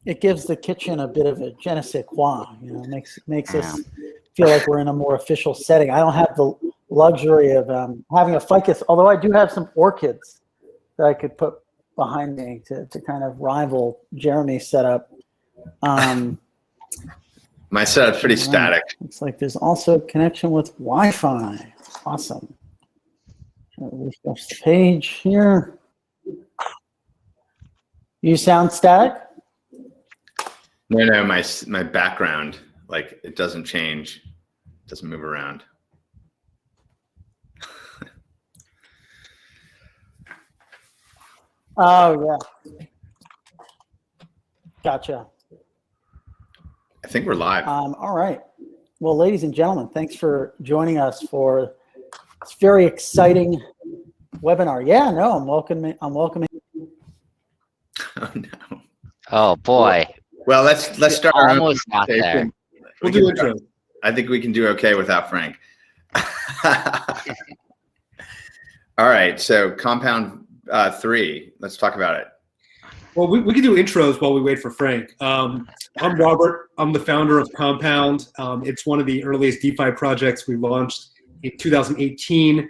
it gives the kitchen a bit of a je ne sais quoi. Makes us feel like we're in a more official setting. I don't have the luxury of having a ficus, although I do have some orchids that I could put behind me to kind of rival Jeremy's setup. My setup's pretty static. Looks like there's also a connection with Wi-Fi. Awesome. Refresh the page here. You sound static? No, my background, like, it doesn't change, it doesn't move around. Oh yeah. Gotcha. I think we're live. All right. Well, ladies and gentlemen, thanks for joining us for this very exciting webinar. Yeah, no, I'm welcoming. Oh no. Oh boy. Well, let's start. Almost not there. We'll do intro. I think we can do okay without Frank. All right. So Compound 3. Let's talk about it. Well, we can do intros while we wait for Frank. I'm Robert. I'm the founder of Compound. It's one of the earliest DeFi projects we launched in 2018. We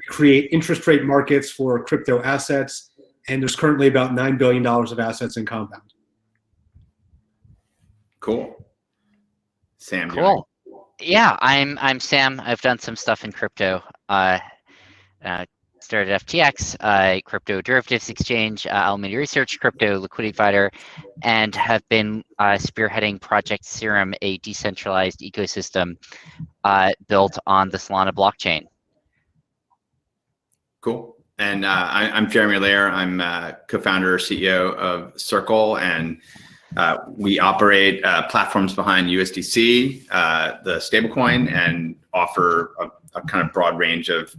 create interest rate markets for crypto assets, and there's currently about $9 billion of assets in Compound. Cool. Sam. Cool. Yeah, I'm Sam. I've done some stuff in crypto. Started FTX, crypto derivatives exchange, Alameda Research, crypto liquidity provider, and have been spearheading Project Serum, a decentralized ecosystem built on the Solana blockchain. Cool. And I'm Jeremy Allaire. I'm co-founder, CEO of Circle, and we operate platforms behind USDC, the stablecoin, and offer a kind of broad range of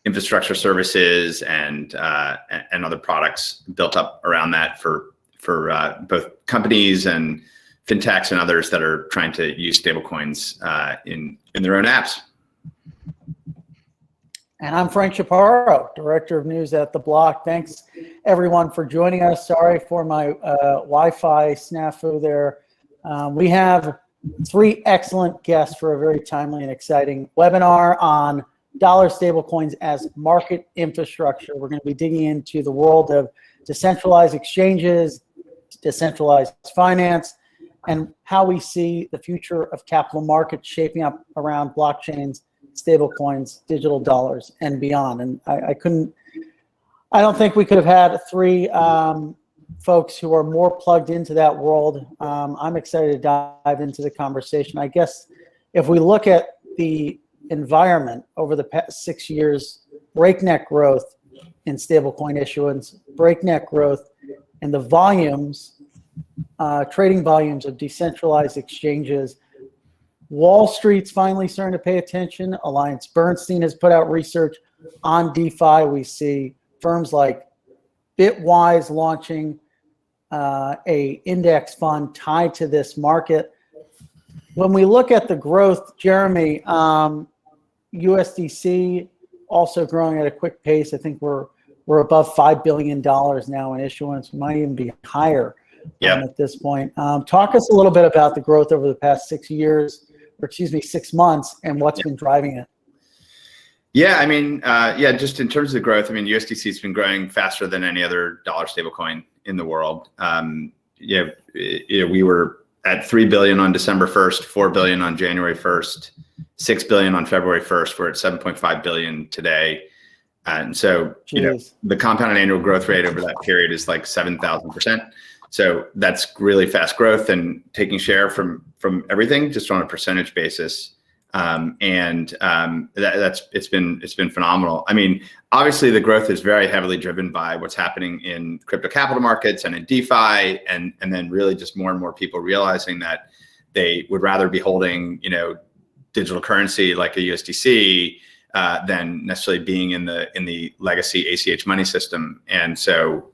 infrastructure services and other products built up around that for both companies and FinTechs and others that are trying to use stablecoins in their own apps. And I'm Frank Chaparro, Director of News at The Block. Thanks, everyone, for joining us. Sorry for my Wi-Fi snafu there. We have 3 excellent guests for a very timely and exciting webinar on dollar stablecoins as market infrastructure. We're going to be digging into the world of decentralized exchanges, decentralized finance, and how we see the future of capital markets shaping up around blockchains, stablecoins, digital dollars, and beyond. And I don't think we could have had 3 folks who are more plugged into that world. I'm excited to dive into the conversation. I guess if we look at the environment over the past 6 years, breakneck growth in stablecoin issuance, breakneck growth in the volumes, trading volumes of decentralized exchanges. Wall Street's finally starting to pay attention. Alliance Bernstein has put out research on DeFi. We see firms like Bitwise launching a index fund tied to this market. When we look at the growth, Jeremy, USDC also growing at a quick pace. I think we're above $5 billion now in issuance. We might even be higher at this point. Talk us a little bit about the growth over the past 6 years, or excuse me, 6 months, and what's been driving it. Yeah, I mean, just in terms of the growth, I mean, USDC has been growing faster than any other dollar stablecoin in the world. We were at 3 billion on December 1st, 4 billion on January 1st, 6 billion on February 1st. We're at 7.5 billion today. And so, the compounded annual growth rate over that period is like 7,000%. So that's really fast growth and taking share from everything just on a percentage basis. It's been phenomenal. I mean, obviously the growth is very heavily driven by what's happening in crypto capital markets and in DeFi, and then really just more and more people realizing that they would rather be holding, digital currency like a USDC than necessarily being in the legacy ACH money system. And so,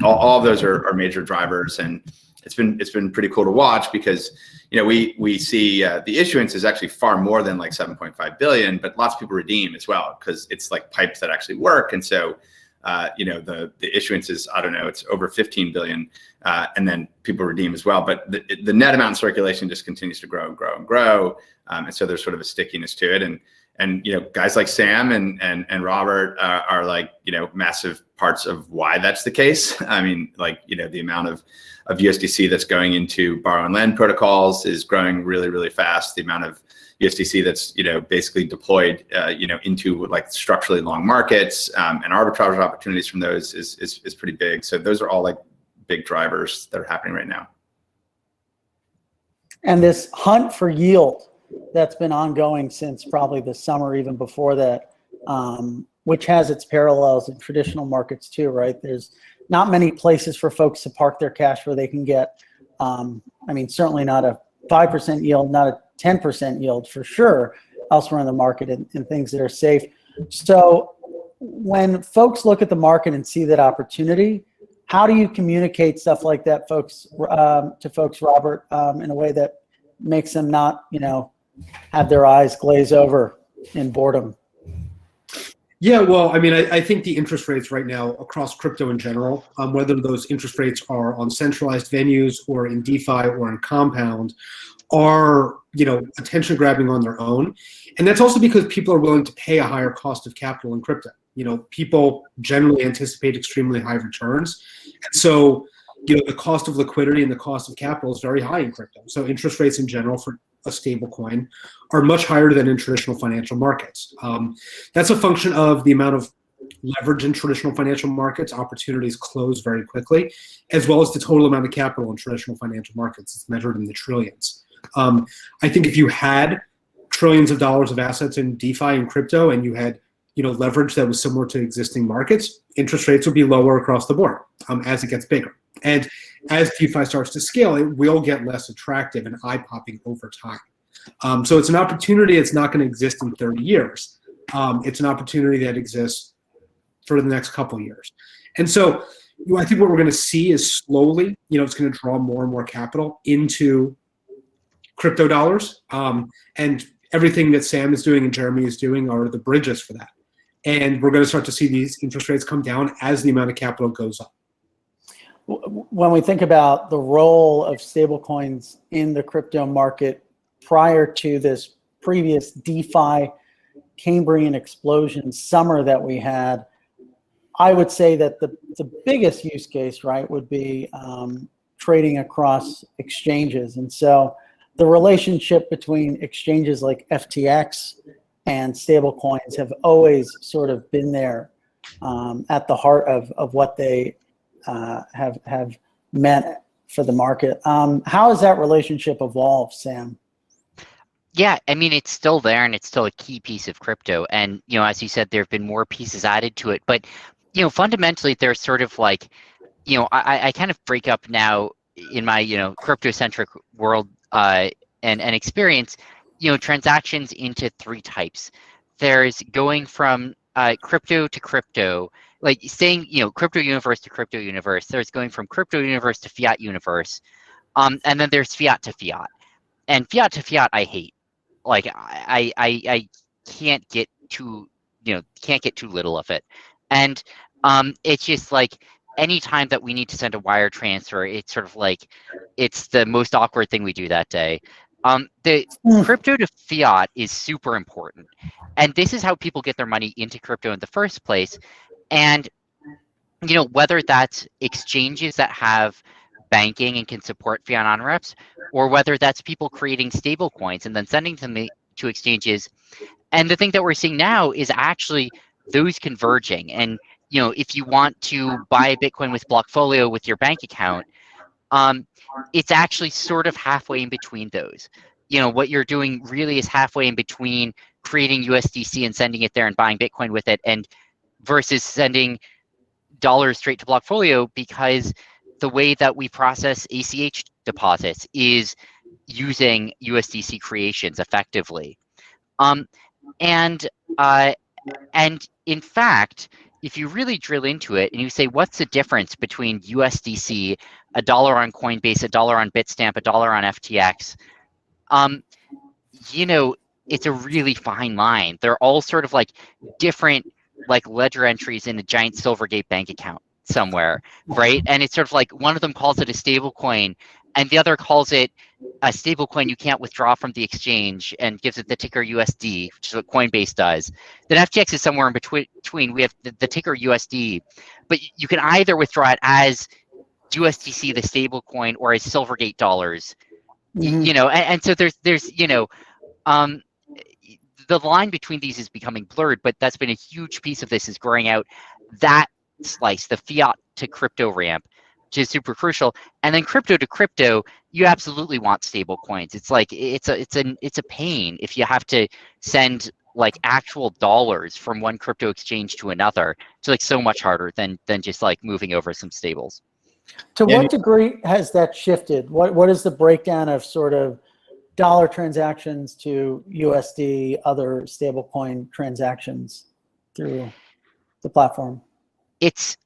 all of those are major drivers, and it's been pretty cool to watch because, we see the issuance is actually far more than like 7.5 billion, but lots of people redeem as well because it's like pipes that actually work. And so the issuance is, I don't know, it's over 15 billion, and then people redeem as well. But the net amount in circulation just continues to grow and grow and grow, and so there's sort of a stickiness to it. And guys like Sam and Robert are like massive parts of why that's the case. I mean, the amount of USDC that's going into borrow and lend protocols is growing really, really fast. The amount of USDC that's basically deployed into like structurally long markets and arbitrage opportunities from those is pretty big. So those are all like big drivers that are happening right now. And this hunt for yield that's been ongoing since probably the summer, even before that, which has its parallels in traditional markets too, right? There's not many places for folks to park their cash where they can get, certainly not a 5% yield, not a 10% yield for sure elsewhere in the market, and things that are safe. So when folks look at the market and see that opportunity, how do you communicate stuff like that, to folks, Robert, in a way that makes them not, have their eyes glaze over in boredom? Yeah, well, I think the interest rates right now across crypto in general, whether those interest rates are on centralized venues or in DeFi or in Compound, are attention grabbing on their own. And that's also because people are willing to pay a higher cost of capital in crypto. People generally anticipate extremely high returns. And so, the cost of liquidity and the cost of capital is very high in crypto. So interest rates in general for a stable coin are much higher than in traditional financial markets. That's a function of the amount of leverage in traditional financial markets. Opportunities close very quickly, as well as the total amount of capital in traditional financial markets. It's measured in the trillions. I think if you had trillions of dollars of assets in DeFi and crypto, and you had leverage that was similar to existing markets, interest rates would be lower across the board as it gets bigger. And as DeFi starts to scale, it will get less attractive and eye-popping over time. So it's an opportunity that's not going to exist in 30 years. It's an opportunity that exists for the next couple of years. And so I think what we're going to see is slowly, it's going to draw more and more capital into crypto dollars. And everything that Sam is doing and Jeremy is doing are the bridges for that. And we're going to start to see these interest rates come down as the amount of capital goes up. When we think about the role of stablecoins in the crypto market prior to this previous DeFi Cambrian explosion summer that we had, I would say that the biggest use case, right, would be trading across exchanges. And so the relationship between exchanges like FTX and stablecoins have always sort of been there at the heart of what they have meant for the market. How has that relationship evolved, Sam? Yeah, it's still there, and it's still a key piece of crypto. And, as you said, there have been more pieces added to it. But, fundamentally, there's sort of like, I kind of break up now in my, crypto-centric world and experience, transactions into three types. There's going from crypto to crypto, like saying, crypto universe to crypto universe. There's going from crypto universe to fiat universe. And then there's fiat to fiat. And fiat to fiat, I hate. Like, I can't get too, can't get too little of it. And it's just like, anytime that we need to send a wire transfer, it's sort of like, it's the most awkward thing we do that day. The crypto to fiat is super important. And this is how people get their money into crypto in the first place. And, whether that's exchanges that have banking and can support fiat on-ramps, or whether that's people creating stable coins and then sending them to exchanges. And the thing that we're seeing now is actually those converging. And, if you want to buy a Bitcoin with Blockfolio with your bank account, it's actually sort of halfway in between those. What you're doing really is halfway in between creating USDC and sending it there and buying Bitcoin with it, and versus sending dollars straight to Blockfolio, because the way that we process ACH deposits is using USDC creations effectively. And in fact, if you really drill into it and you say, what's the difference between USDC, $1 on Coinbase, $1 on Bitstamp, $1 on FTX? It's a really fine line. They're all sort of like different like ledger entries in a giant Silvergate bank account somewhere, right? And it's sort of like one of them calls it a stable coin and the other calls it a stable coin you can't withdraw from the exchange and gives it the ticker USD, which is what Coinbase does. Then FTX is somewhere in between. We have the ticker USD, but you can either withdraw it as USDC, the stable coin, or as Silvergate dollars. You know, and so there's you know, the line between these is becoming blurred, but that's been a huge piece of this, is growing out that slice, the fiat to crypto ramp, which is super crucial. And then crypto to crypto, you absolutely want stable coins. It's like it's a pain if you have to send like actual dollars from one crypto exchange to another. It's like so much harder than just like moving over some stables. To what degree has that shifted? What is the breakdown of sort of dollar transactions to USD, other stablecoin transactions through the platform? It's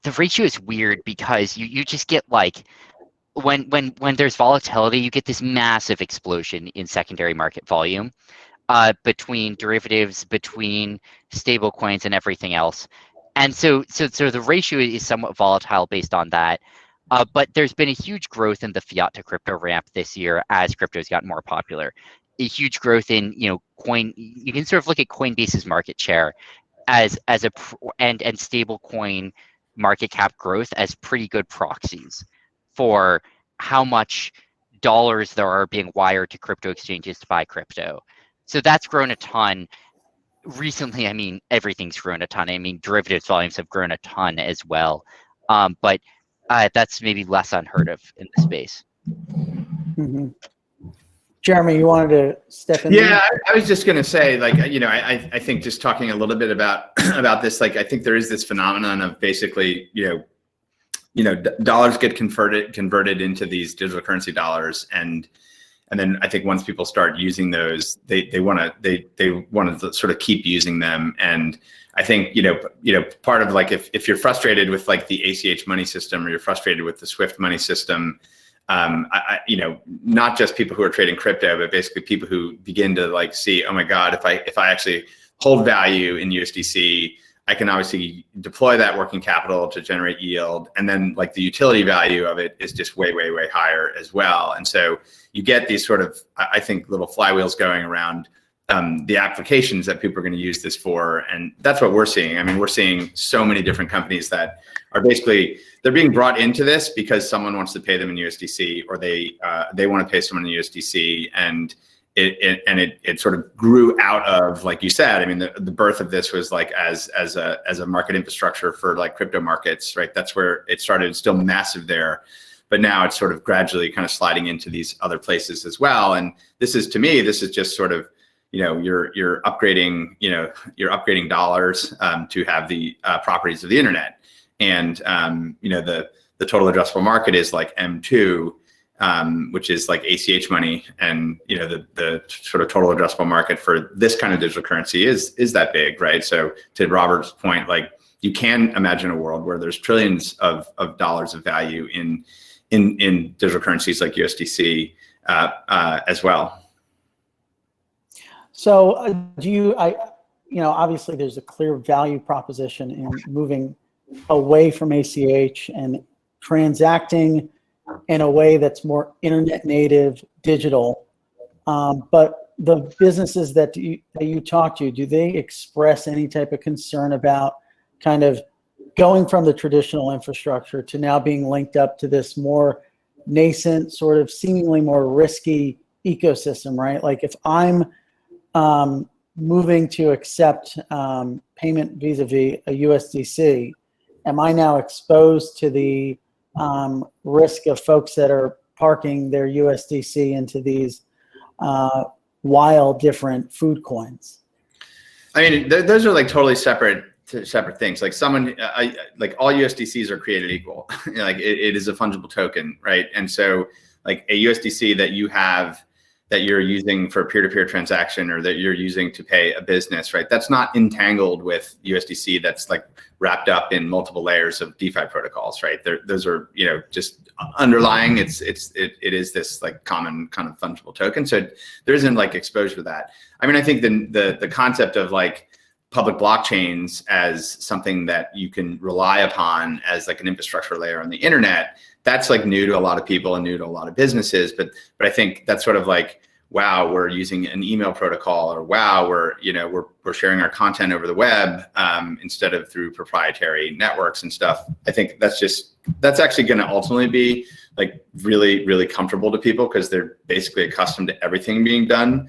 the ratio is weird because you just get like when there's volatility, you get this massive explosion in secondary market volume between derivatives, between stable coins and everything else. And so the ratio is somewhat volatile based on that. But there's been a huge growth in the fiat to crypto ramp this year as crypto's gotten more popular. A huge growth in, you know, coin. You can sort of look at Coinbase's market share and stable coin market cap growth as pretty good proxies for how much dollars there are being wired to crypto exchanges to buy crypto. So that's grown a ton. Recently, I mean, everything's grown a ton. I mean, derivatives volumes have grown a ton as well. But that's maybe less unheard of in the space. Mm-hmm. Jeremy, you wanted to step in? Yeah, I was just going to say, like, you know, I think just talking a little bit about this, like, I think there is this phenomenon of basically, you know, dollars get converted into these digital currency dollars, and then I think once people start using those, they want to sort of keep using them. And I think, you know, part of like if you're frustrated with like the ACH money system, or you're frustrated with the Swift money system, you know, not just people who are trading crypto, but basically people who begin to like see, oh my God, if I actually hold value in USDC, I can obviously deploy that working capital to generate yield. And then like the utility value of it is just way, way, way higher as well. And so you get these sort of, I think, little flywheels going around the applications that people are going to use this for. And that's what we're seeing. I mean, we're seeing so many different companies that are basically, they're being brought into this because someone wants to pay them in USDC, or they want to pay someone in USDC. And it sort of grew out of, like you said, I mean, the birth of this was like as a market infrastructure for like crypto markets, right? That's where it started. It's still massive there, but now it's sort of gradually kind of sliding into these other places as well. And this is, to me, this is just sort of, you know, you're upgrading dollars to have the properties of the internet. And you know, the total addressable market is like M2. Which is like ACH money, and you know, the sort of total addressable market for this kind of digital currency is that big, right? So to Robert's point, like you can imagine a world where there's trillions of dollars of value in digital currencies like USDC as well. So you know, obviously there's a clear value proposition in moving away from ACH and transacting in a way that's more internet native, digital. But the businesses that you talk to, do they express any type of concern about kind of going from the traditional infrastructure to now being linked up to this more nascent, sort of seemingly more risky ecosystem, right? Like if I'm moving to accept payment vis-a-vis a USDC, am I now exposed to the risk of folks that are parking their USDC into these wild different food coins? I mean, those are like totally separate things. Like someone, like all USDCs are created equal. Like it is a fungible token, right? And so like a USDC that you have, that you're using for a peer-to-peer transaction, or that you're using to pay a business, right? That's not entangled with USDC that's like wrapped up in multiple layers of DeFi protocols, right? Those are, you know, just underlying. It is this like common kind of fungible token. So there isn't like exposure to that. I mean, I think the concept of like public blockchains as something that you can rely upon as like an infrastructure layer on the internet, that's like new to a lot of people and new to a lot of businesses. But I think that's sort of like, wow, we're using an email protocol, or wow, we're sharing our content over the web instead of through proprietary networks and stuff. I think that's actually going to ultimately be like really, really comfortable to people, because they're basically accustomed to everything being done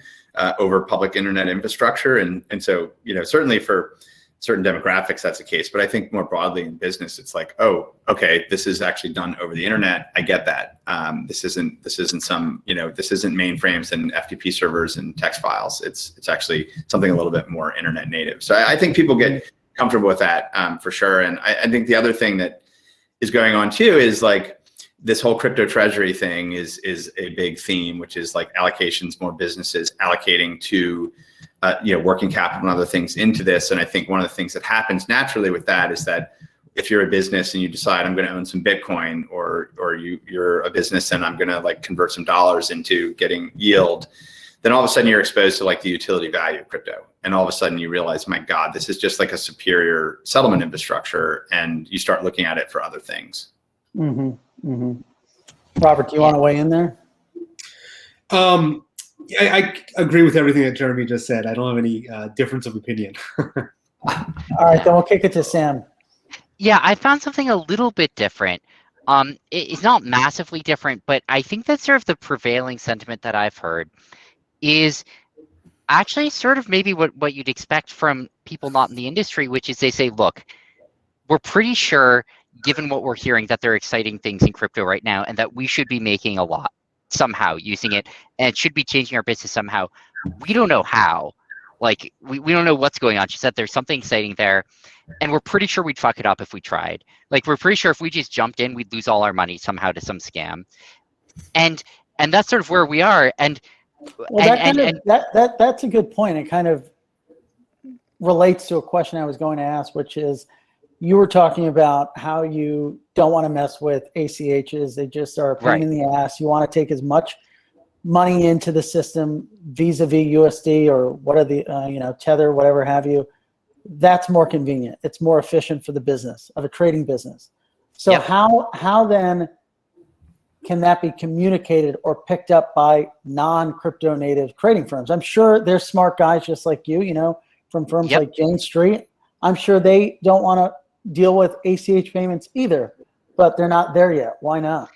over public internet infrastructure. And so, certainly for certain demographics, that's the case. But I think more broadly in business, it's like, oh, okay, this is actually done over the internet. I get that. This isn't this isn't mainframes and FTP servers and text files. It's actually something a little bit more internet native. So I think people get comfortable with that for sure. And I think the other thing that is going on too is like this whole crypto treasury thing is a big theme, which is like allocations, more businesses allocating to working capital and other things into this. And I think one of the things that happens naturally with that is that if you're a business and you decide I'm going to own some Bitcoin, or you're a business and I'm going to like convert some dollars into getting yield, then all of a sudden you're exposed to like the utility value of crypto. And all of a sudden you realize, my God, this is just like a superior settlement infrastructure. And you start looking at it for other things. Mm-hmm. Mm-hmm. Robert, do you want to weigh in there? I agree with everything that Jeremy just said. I don't have any difference of opinion. All right, then we'll kick it to Sam. Yeah, I found something a little bit different. It's not massively different, but I think that's sort of the prevailing sentiment that I've heard is actually sort of maybe what you'd expect from people not in the industry, which is they say, look, we're pretty sure, given what we're hearing, that there are exciting things in crypto right now and that we should be making a lot somehow using it, and it should be changing our business somehow. We don't know how. Like, we don't know what's going on. She said there's something exciting there, and we're pretty sure we'd fuck it up if we tried. Like, we're pretty sure if we just jumped in, we'd lose all our money somehow to some scam. And that's sort of where we are. And that's a good point. It kind of relates to a question I was going to ask, which is, you were talking about how you don't want to mess with ACHs. They just are a pain in the ass. You want to take as much money into the system vis-a-vis USD or what are the, Tether, whatever have you. That's more convenient. It's more efficient for the business of a trading business. So how then can that be communicated or picked up by non-crypto native trading firms? I'm sure there's smart guys just like you, from firms like Jane Street. I'm sure they don't want to deal with ACH payments either, but they're not there yet. Why not?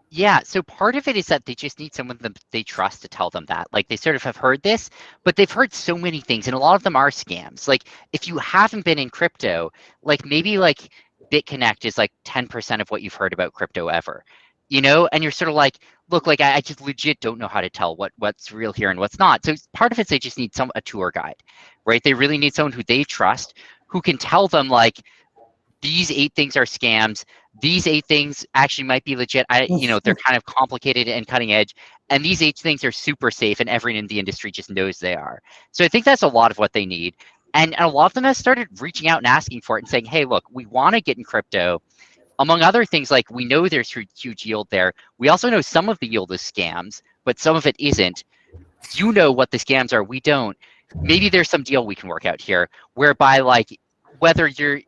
Yeah, so part of it is that they just need someone that they trust to tell them that. Like, they sort of have heard this, but they've heard so many things, and a lot of them are scams. Like, if you haven't been in crypto, like maybe like BitConnect is like 10% of what you've heard about crypto ever, and you're sort of like, look, like I just legit don't know how to tell what's real here and what's not. So part of it is they just need a tour guide, right? They really need someone who they trust, who can tell them like, these 8 things are scams. These 8 things actually might be legit. They're kind of complicated and cutting edge. And these 8 things are super safe, and everyone in the industry just knows they are. So I think that's a lot of what they need. And a lot of them have started reaching out and asking for it and saying, hey, look, we want to get in crypto. Among other things, like, we know there's huge yield there. We also know some of the yield is scams, but some of it isn't. You know what the scams are. We don't. Maybe there's some deal we can work out here whereby, like, whether you're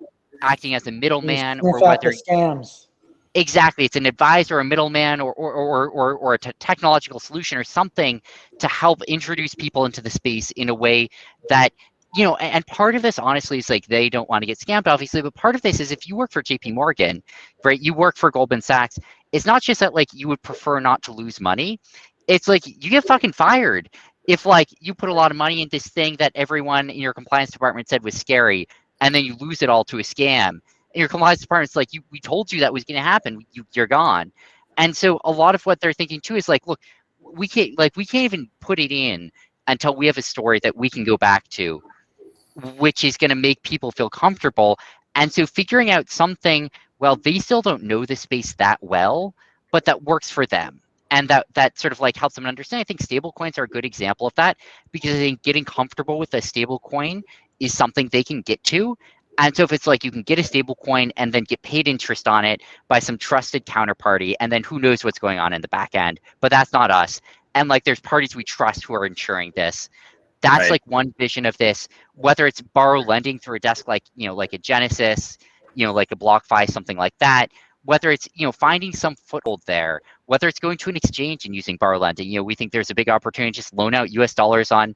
acting as a middleman or whether scams. Exactly, it's an advisor, a middleman, or a technological solution or something to help introduce people into the space in a way that, and part of this honestly is like, they don't want to get scammed, obviously, but part of this is, if you work for JP Morgan, right, you work for Goldman Sachs, it's not just that like you would prefer not to lose money, it's like you get fucking fired if like you put a lot of money in this thing that everyone in your compliance department said was scary, and then you lose it all to a scam. And your compliance department's like, we told you that was going to happen. You're gone. And so a lot of what they're thinking too is like, look, we can't even put it in until we have a story that we can go back to, which is going to make people feel comfortable. And so figuring out something, well, they still don't know the space that well, but that works for them. And that sort of like helps them understand. I think stablecoins are a good example of that, because I think getting comfortable with a stablecoin is something they can get to. And so if it's like you can get a stable coin and then get paid interest on it by some trusted counterparty, and then who knows what's going on in the back end, but that's not us. And like, there's parties we trust who are ensuring this. That's Right. like one vision of this, whether it's borrow lending through a desk like, like a Genesis, like a BlockFi, something like that, whether it's, finding some foothold there, whether it's going to an exchange and using borrow lending. We think there's a big opportunity to just loan out US dollars on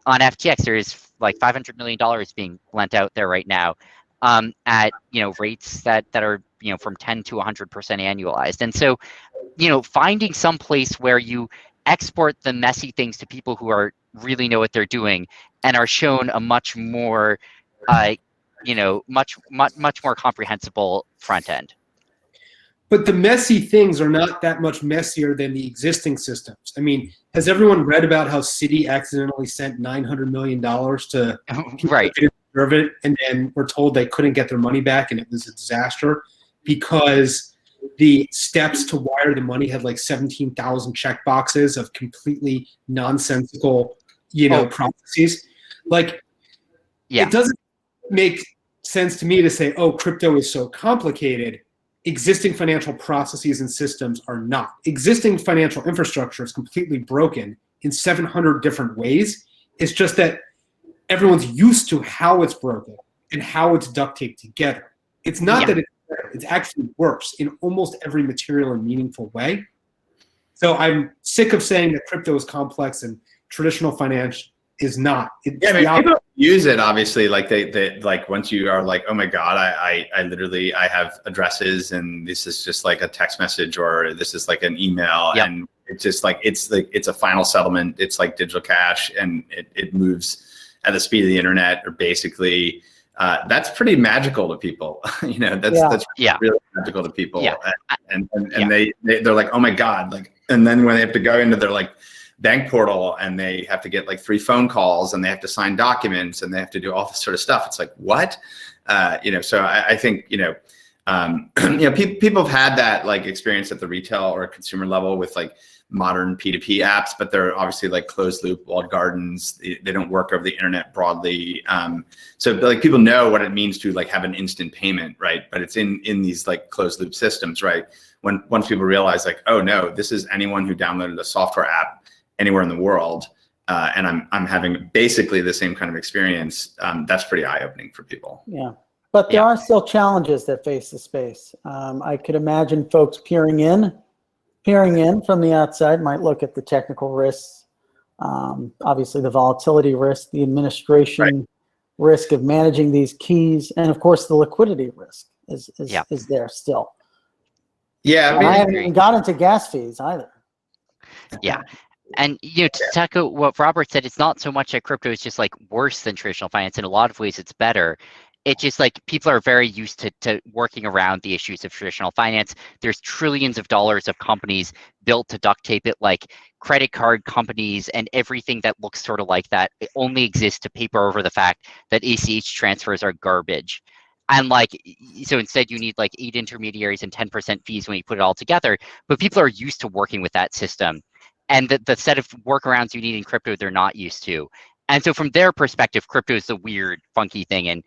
FTX. There is like $500 million being lent out there right now at, rates that are, from 10 to 100% annualized. And so, finding some place where you export the messy things to people who are really know what they're doing and are shown a much more, much more comprehensible front end. But the messy things are not that much messier than the existing systems. I mean, has everyone read about how Citi accidentally sent $900 million to people Right. who didn't deserve it, and then were told they couldn't get their money back, and it was a disaster because the steps to wire the money had like 17,000 check boxes of completely nonsensical, processes. Like, Yeah. it doesn't make sense to me to say, oh, crypto is so complicated. Existing financial processes and systems are not. Existing financial infrastructure is completely broken in 700 different ways. It's just that everyone's used to how it's broken and how it's duct taped together. It's not that it's better. It's actually worse in almost every material and meaningful way. So I'm sick of saying that crypto is complex and traditional finance is not. People use it obviously, like they like once you are like, oh my god, I literally I have addresses and this is just like a text message or this is like an email, and it's just like it's a final settlement. It's like digital cash, and it moves at the speed of the internet, or basically that's pretty magical to people. That's really magical to people. And they're like, oh my god, like, and then when they have to go into their like bank portal and they have to get like 3 phone calls and they have to sign documents and they have to do all this sort of stuff. It's like, what? So I think, people have had that like experience at the retail or consumer level with like modern P2P apps, but they're obviously like closed loop walled gardens. They don't work over the internet broadly. So like people know what it means to like have an instant payment, right? But it's in these like closed loop systems, right? Once people realize like, oh no, this is anyone who downloaded a software app anywhere in the world, and I'm having basically the same kind of experience. That's pretty eye-opening for people. Yeah, but there are still challenges that face the space. I could imagine folks peering in from the outside might look at the technical risks, obviously the volatility risk, the administration risk of managing these keys, and of course the liquidity risk is there still. Yeah, I haven't even got into gas fees either. Yeah. And to echo what Robert said, it's not so much that crypto is just like worse than traditional finance. In a lot of ways, it's better. It's just like people are very used to working around the issues of traditional finance. There's trillions of dollars of companies built to duct tape it, like credit card companies and everything that looks sort of like that. It only exists to paper over the fact that ACH transfers are garbage. And like, so instead you need like 8 intermediaries and 10% fees when you put it all together. But people are used to working with that system. And the set of workarounds you need in crypto, they're not used to. And so from their perspective, crypto is the weird, funky thing. And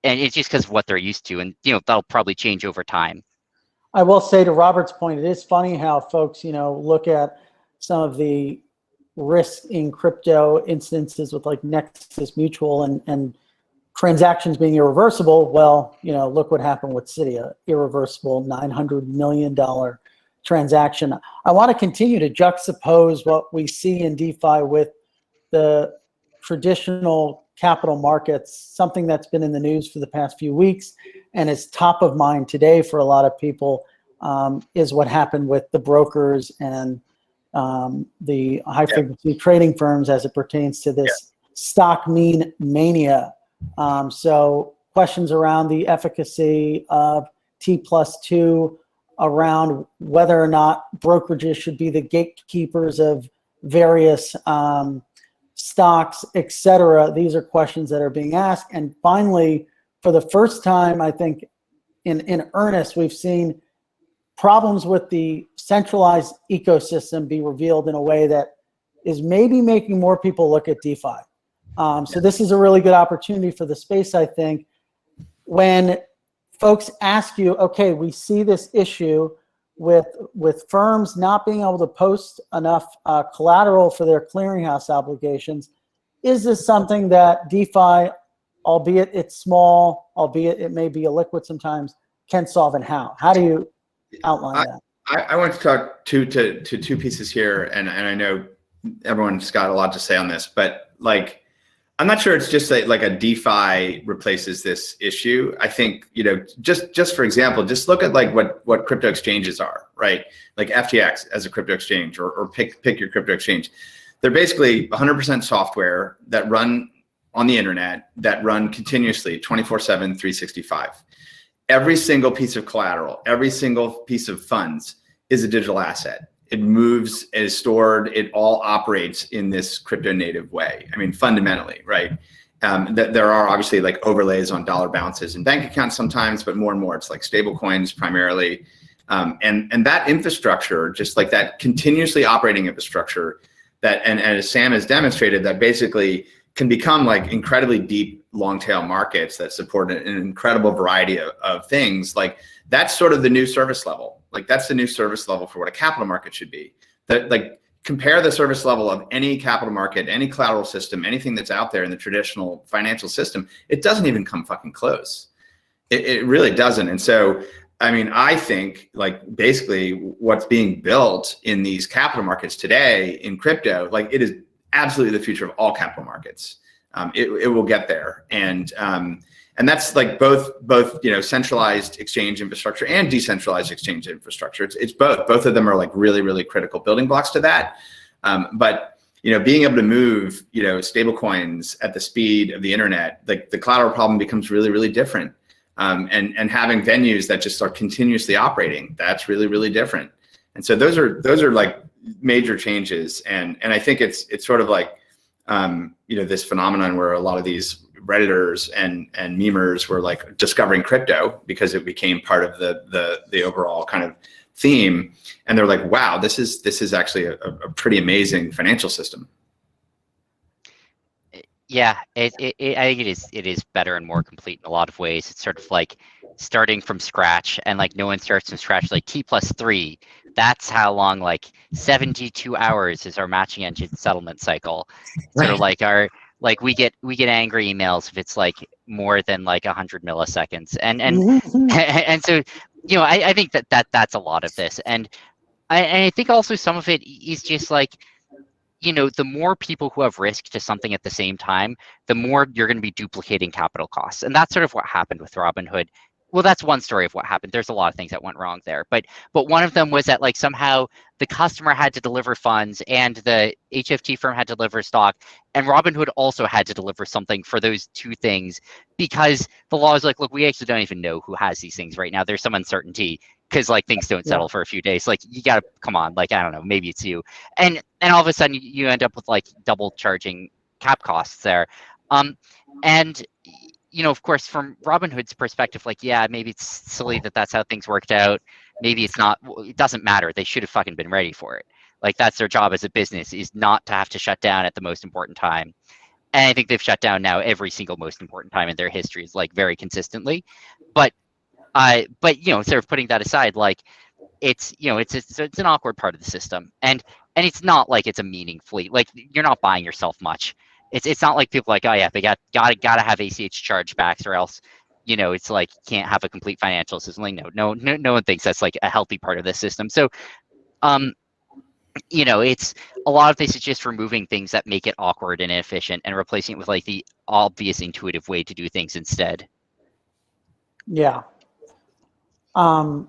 it's just because of what they're used to. And, that'll probably change over time. I will say to Robert's point, it is funny how folks, look at some of the risks in crypto instances with like Nexus Mutual and transactions being irreversible. Well, look what happened with Citi, irreversible $900 million transaction. I want to continue to juxtapose what we see in DeFi with the traditional capital markets, something that's been in the news for the past few weeks and is top of mind today for a lot of people, is what happened with the brokers and the high-frequency trading firms as it pertains to this stock meme mania. So questions around the efficacy of T+2, around whether or not brokerages should be the gatekeepers of various stocks, et cetera. These are questions that are being asked. And finally, for the first time, I think in earnest, we've seen problems with the centralized ecosystem be revealed in a way that is maybe making more people look at DeFi. So this is a really good opportunity for the space, I think, when folks ask you, okay, we see this issue with firms not being able to post enough collateral for their clearinghouse obligations. is this something that DeFi, albeit it's small, albeit it may be illiquid sometimes, can solve, and how? How do you outline that? I want to talk to two pieces here, and I know everyone's got a lot to say on this, but like, I'm not sure it's just like a DeFi replaces this issue. I think, you know, just for example, just look at like what crypto exchanges are, right? Like FTX as a crypto exchange, or pick your crypto exchange. They're basically 100% software that run on the internet, that run continuously 24/7, 365. Every single piece of collateral, every single piece of funds is a digital asset. It moves, it is stored, it all operates in this crypto native way. I mean, fundamentally, right? There are obviously like overlays on dollar balances and bank accounts sometimes, but more and more it's like stablecoins primarily. And that infrastructure, just like that continuously operating infrastructure that, and as Sam has demonstrated, that basically can become like incredibly deep long tail markets that support an incredible variety of things. Like that's sort of the new service level. Like that's the new service level for what a capital market should be. That, like, compare the service level of any capital market, any collateral system, anything that's out there in the traditional financial system, it doesn't even come fucking close. It really doesn't. And so, I mean, I think like basically what's being built in these capital markets today in crypto, like it is absolutely the future of all capital markets. It will get there. And that's like both you know, centralized exchange infrastructure and decentralized exchange infrastructure. It's both. Both of them are like really critical building blocks to that. But you know, being able to move, you know, stable coins at the speed of the internet, like the collateral problem becomes really different. And having venues that just are continuously operating, that's really different. And so those are like major changes. And I think it's sort of like you know, this phenomenon where a lot of these Redditors and memers were like discovering crypto because it became part of the overall kind of theme, and they're like, wow, this is actually a pretty amazing financial system. Yeah, I think it is better and more complete in a lot of ways. It's sort of like starting from scratch, and like no one starts from scratch. Like T+3, that's how long, like 72 hours is our matching engine settlement cycle. Sort of like like we get angry emails if it's like more than like 100 milliseconds, and and so, you know, I think that's a lot of this, and I think also some of it is just like, you know, the more people who have risk to something at the same time, the more you're going to be duplicating capital costs, and that's sort of what happened with Robinhood. Well, that's one story of what happened. There's a lot of things that went wrong there, but one of them was that like somehow the customer had to deliver funds and the HFT firm had to deliver stock, and Robinhood also had to deliver something for those two things, because the law is like, look, we actually don't even know who has these things right now. There's some uncertainty because like things don't settle for a few days. Like you gotta come on, like I don't know, maybe it's you, and all of a sudden you end up with like double charging cap costs there, and you know, of course, from Robinhood's perspective, like, yeah, maybe it's silly that that's how things worked out. Maybe it's not. It doesn't matter. They should have fucking been ready for it. Like that's their job as a business, is not to have to shut down at the most important time. And I think they've shut down now every single most important time in their histories, like very consistently. But you know, sort of putting that aside, like it's, you know, it's an awkward part of the system, and it's not like it's a meaningfully, like you're not buying yourself much. It's not like people are like, oh yeah, they gotta have ACH chargebacks, or else, you know, it's like you can't have a complete financial system. Like no one thinks that's like a healthy part of the system. So you know, it's a lot of this is just removing things that make it awkward and inefficient and replacing it with like the obvious intuitive way to do things instead. Yeah. Well,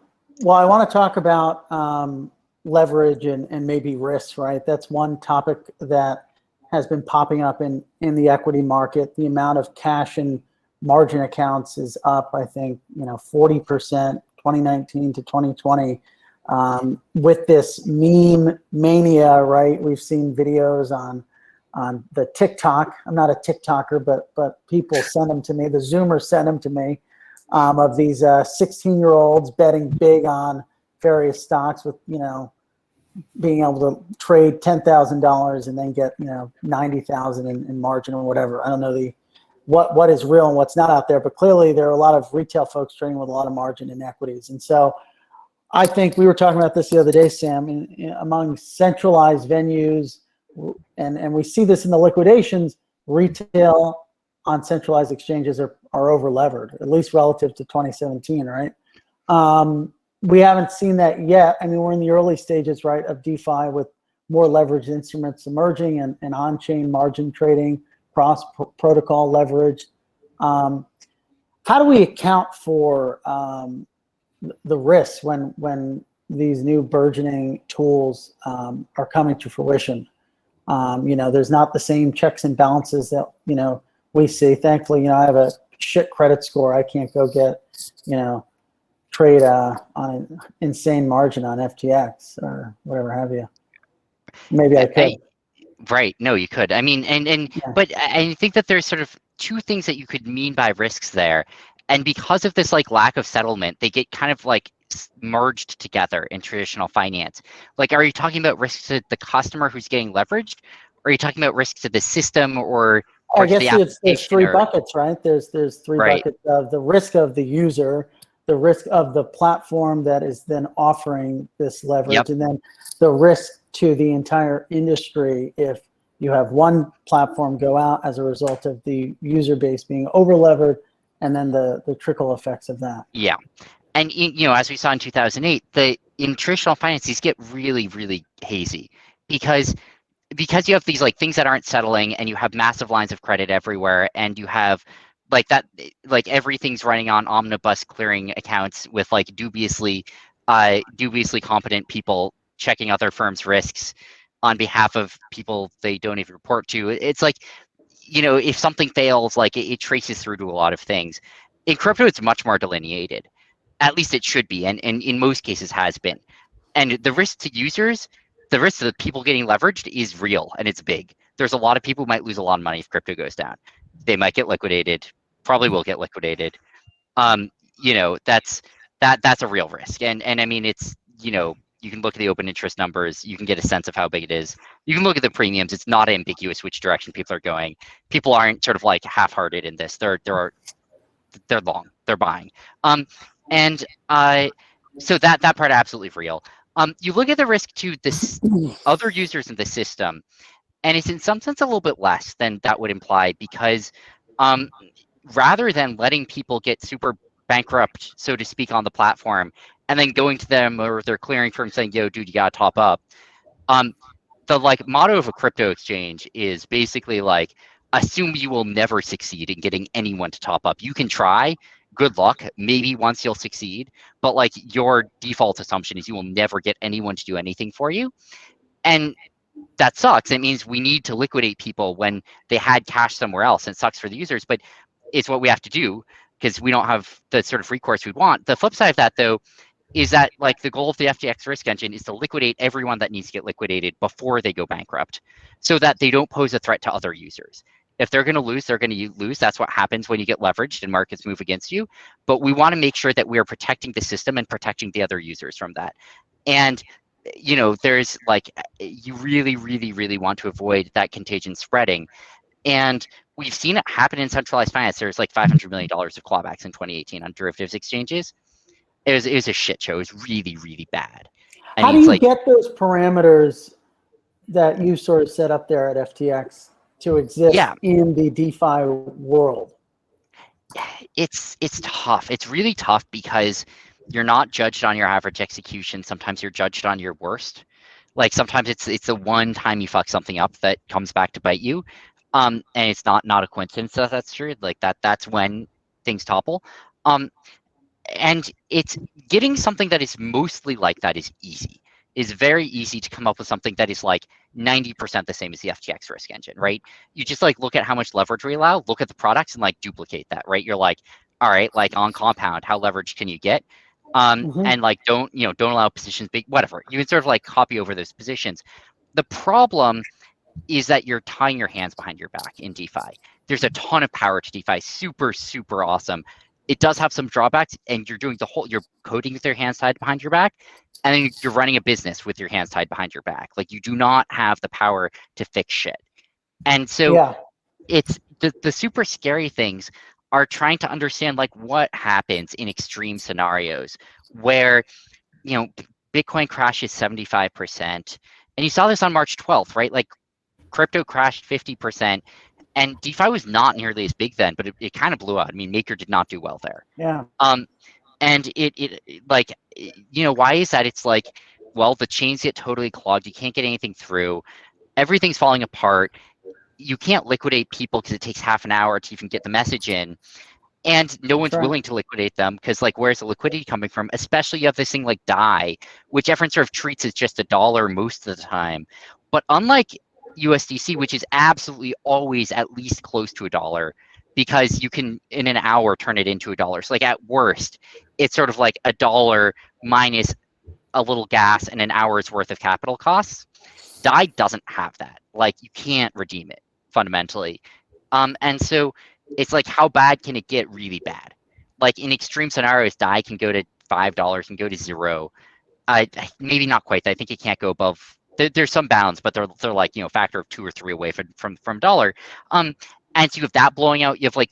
I want to talk about leverage and maybe risks, right? That's one topic that has been popping up in the equity market. The amount of cash and margin accounts is up, I think, you know, 40%, 2019 to 2020. With this meme mania, right? We've seen videos on the TikTok. I'm not a TikToker, but people send them to me. The Zoomers send them to me, of these 16-year-olds betting big on various stocks with, you know, being able to trade $10,000 and then get, you know, 90,000 in margin or whatever. I don't know what is real and what's not out there, but clearly there are a lot of retail folks trading with a lot of margin in equities. And so I think we were talking about this the other day, Sam, among centralized venues, and we see this in the liquidations, retail on centralized exchanges are over levered, at least relative to 2017, right? We haven't seen that yet. I mean, we're in the early stages, right, of DeFi with more leveraged instruments emerging and on-chain margin trading, cross-protocol leverage. How do we account for the risks when these new burgeoning tools are coming to fruition? There's not the same checks and balances that, we see. Thankfully, I have a shit credit score. I can't go get, trade on an insane margin on FTX or whatever have you. Maybe I could. Right. No, you could. I mean, but I think that there's sort of two things that you could mean by risks there. And because of this like lack of settlement, they get kind of like merged together in traditional finance. Like, are you talking about risks to the customer who's getting leveraged? Or are you talking about risks to the system or I guess there's three or, buckets, right? There's three buckets of the risk of the user, the risk of the platform that is then offering this leverage, and then the risk to the entire industry if you have one platform go out as a result of the user base being over levered, and then the trickle effects of that. Yeah. And as we saw in 2008, in traditional finance, these get really, really hazy because you have these like things that aren't settling, and you have massive lines of credit everywhere, and you have like that, like everything's running on omnibus clearing accounts with like dubiously competent people checking other firms' risks on behalf of people they don't even report to. It's like, if something fails, like it traces through to a lot of things. In crypto, it's much more delineated. At least it should be, and in most cases has been. And the risk to users, the risk to the people getting leveraged is real, and it's big. There's a lot of people who might lose a lot of money if crypto goes down. They might get liquidated, probably will get liquidated. That's a real risk. And I mean, it's, you can look at the open interest numbers, you can get a sense of how big it is. You can look at the premiums, it's not ambiguous which direction people are going. People aren't sort of like half-hearted in this. They're long, they're buying. So that part absolutely real. You look at the risk to this other users in the system, and it's in some sense a little bit less than that would imply, because rather than letting people get super bankrupt, so to speak, on the platform, and then going to them or their clearing firm saying, yo, dude, you gotta top up. The like motto of a crypto exchange is basically like, assume you will never succeed in getting anyone to top up. You can try, good luck, maybe once you'll succeed, but like your default assumption is you will never get anyone to do anything for you. And that sucks. It means we need to liquidate people when they had cash somewhere else. And it sucks for the users, but it's what we have to do because we don't have the sort of recourse we'd want. The flip side of that, though, is that like the goal of the FTX risk engine is to liquidate everyone that needs to get liquidated before they go bankrupt, so that they don't pose a threat to other users. If they're going to lose, they're going to lose. That's what happens when you get leveraged and markets move against you. But we want to make sure that we are protecting the system and protecting the other users from that. And there's like, you really, really, really want to avoid that contagion spreading. And we've seen it happen in centralized finance. There's like $500 million of clawbacks in 2018 on derivatives exchanges. It was a shit show. It was really, really bad. How do you get those parameters that you sort of set up there at FTX to exist in the DeFi world? It's tough. It's really tough because you're not judged on your average execution. Sometimes you're judged on your worst. Like sometimes it's the one time you fuck something up that comes back to bite you. And it's not a coincidence that that's true. Like that's when things topple. And it's getting something that is mostly like that is easy. It's very easy to come up with something that is like 90% the same as the FTX risk engine, right? You just like look at how much leverage we allow, look at the products and like duplicate that, right? You're like, all right, like on compound, how leveraged can you get? And like don't allow positions big, whatever. You can sort of like copy over those positions. The problem is that you're tying your hands behind your back in DeFi. There's a ton of power to DeFi, super, super awesome. It does have some drawbacks, and you're coding with your hands tied behind your back, and then you're running a business with your hands tied behind your back. Like you do not have the power to fix shit. And so it's the super scary things are trying to understand like what happens in extreme scenarios where, Bitcoin crashes 75%. And you saw this on March 12th, right? Like crypto crashed 50%. And DeFi was not nearly as big then, but it kind of blew out. I mean, Maker did not do well there. Yeah. And it like, you know, why is that? It's like, well, the chains get totally clogged. You can't get anything through. Everything's falling apart. You can't liquidate people because it takes half an hour to even get the message in. And no one's willing to liquidate them because, like, where's the liquidity coming from? Especially you have this thing like DAI, which everyone sort of treats as just $1 most of the time. But unlike USDC, which is absolutely always at least close to $1, because you can, in an hour, turn it into $1. So, like, at worst, it's sort of like $1 minus a little gas and an hour's worth of capital costs. DAI doesn't have that. Like, you can't redeem it, fundamentally. And so it's like, how bad can it get really bad? Like, in extreme scenarios, DAI can go to $5 and go to 0. Maybe not quite. I think it can't go above. There's some bounds, but they're like, you know, a factor of 2 or 3 away from dollar. And so you have that blowing out. You have like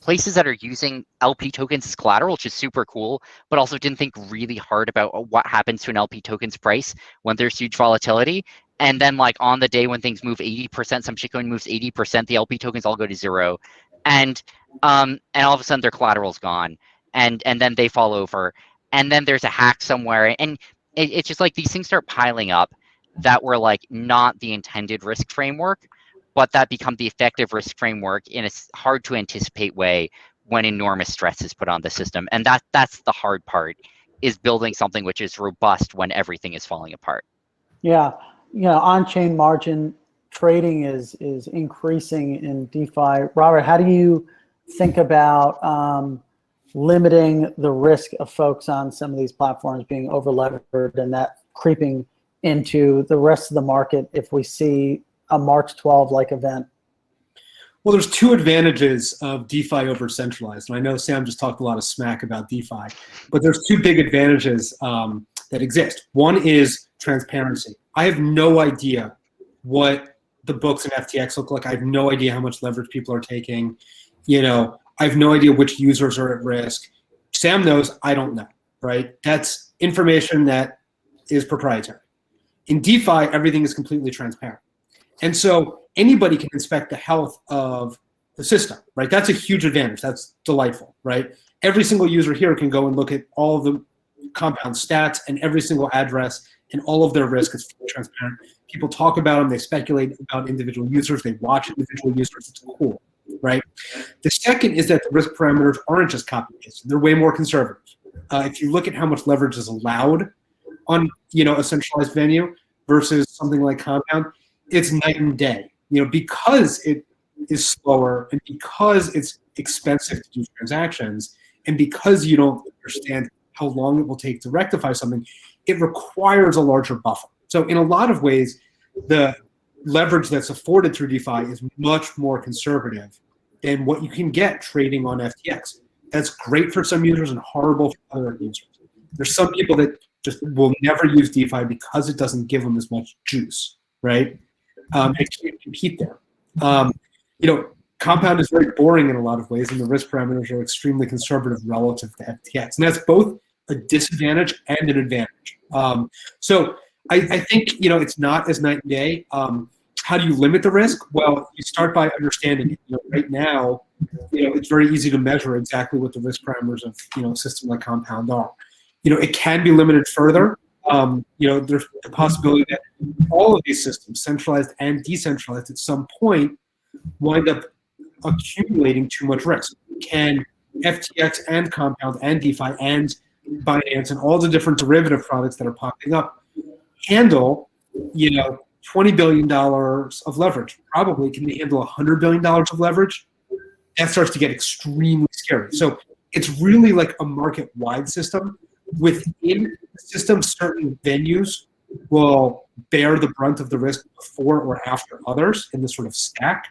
places that are using LP tokens as collateral, which is super cool, but also didn't think really hard about what happens to an LP token's price when there's huge volatility. And then, like, on the day when things move 80%, some shitcoin moves 80%, the LP tokens all go to 0. And all of a sudden their collateral's gone, and then they fall over, and then there's a hack somewhere, and it's just like these things start piling up that were like not the intended risk framework, but that become the effective risk framework in a hard to anticipate way when enormous stress is put on the system. And that's the hard part, is building something which is robust when everything is falling apart. Yeah, you know, on-chain margin trading is increasing in DeFi. Robert, how do you think about limiting the risk of folks on some of these platforms being over-levered and that creeping into the rest of the market if we see a March 12-like event? Well, there's 2 advantages of DeFi over centralized. And I know Sam just talked a lot of smack about DeFi, but there's 2 big advantages that exist. One is transparency. I have no idea what the books in FTX look like. I have no idea how much leverage people are taking. You know, I have no idea which users are at risk. Sam knows, I don't know, right? That's information that is proprietary. In DeFi, everything is completely transparent. And so anybody can inspect the health of the system, right? That's a huge advantage. That's delightful, right? Every single user here can go and look at all of the Compound stats and every single address and all of their risk is fully transparent. People talk about them, they speculate about individual users, they watch individual users, it's cool, right? The second is that the risk parameters aren't just copy-paste, they're way more conservative. If you look at how much leverage is allowed on, you know, a centralized venue versus something like Compound, it's night and day. You know, because it is slower and because it's expensive to do transactions and because you don't understand how long it will take to rectify something, it requires a larger buffer. So in a lot of ways, the leverage that's afforded through DeFi is much more conservative than what you can get trading on FTX. That's great for some users and horrible for other users. There's some people that just will never use DeFi because it doesn't give them as much juice, right? It can't compete there. You know, Compound is very boring in a lot of ways, and the risk parameters are extremely conservative relative to FTX. And that's both a disadvantage and an advantage. So I think, you know, it's not as night and day. How do you limit the risk? Well, you start by understanding it. You know, right now, you know, it's very easy to measure exactly what the risk parameters of, you know, a system like Compound are. You know, it can be limited further. You know, there's the possibility that all of these systems, centralized and decentralized, at some point wind up accumulating too much risk. Can FTX and Compound and DeFi and Binance and all the different derivative products that are popping up handle, you know, $20 billion of leverage? Probably. Can they handle $100 billion of leverage? That starts to get extremely scary. So it's really like a market-wide system. Within the system, certain venues will bear the brunt of the risk before or after others in this sort of stack.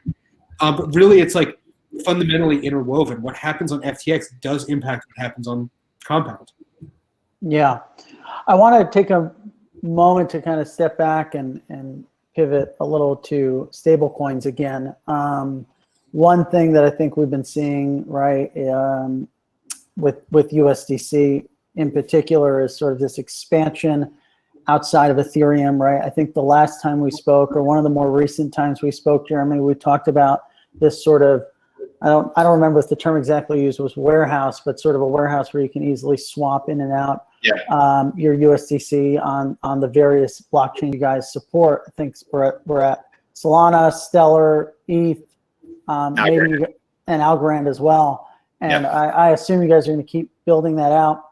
But really, it's like fundamentally interwoven. What happens on FTX does impact what happens on Compound. Yeah. I want to take a moment to kind of step back and pivot a little to stablecoins again. One thing that I think we've been seeing, right, with USDC in particular is sort of this expansion outside of Ethereum, right? I think the last time we spoke, or one of the more recent times we spoke, Jeremy, we talked about this sort of, I don't remember if the term exactly used was warehouse, but sort of a warehouse where you can easily swap in and out your USDC on the various blockchain you guys support. I think we're at Solana, Stellar, ETH, maybe and Algorand as well. And I assume you guys are going to keep building that out.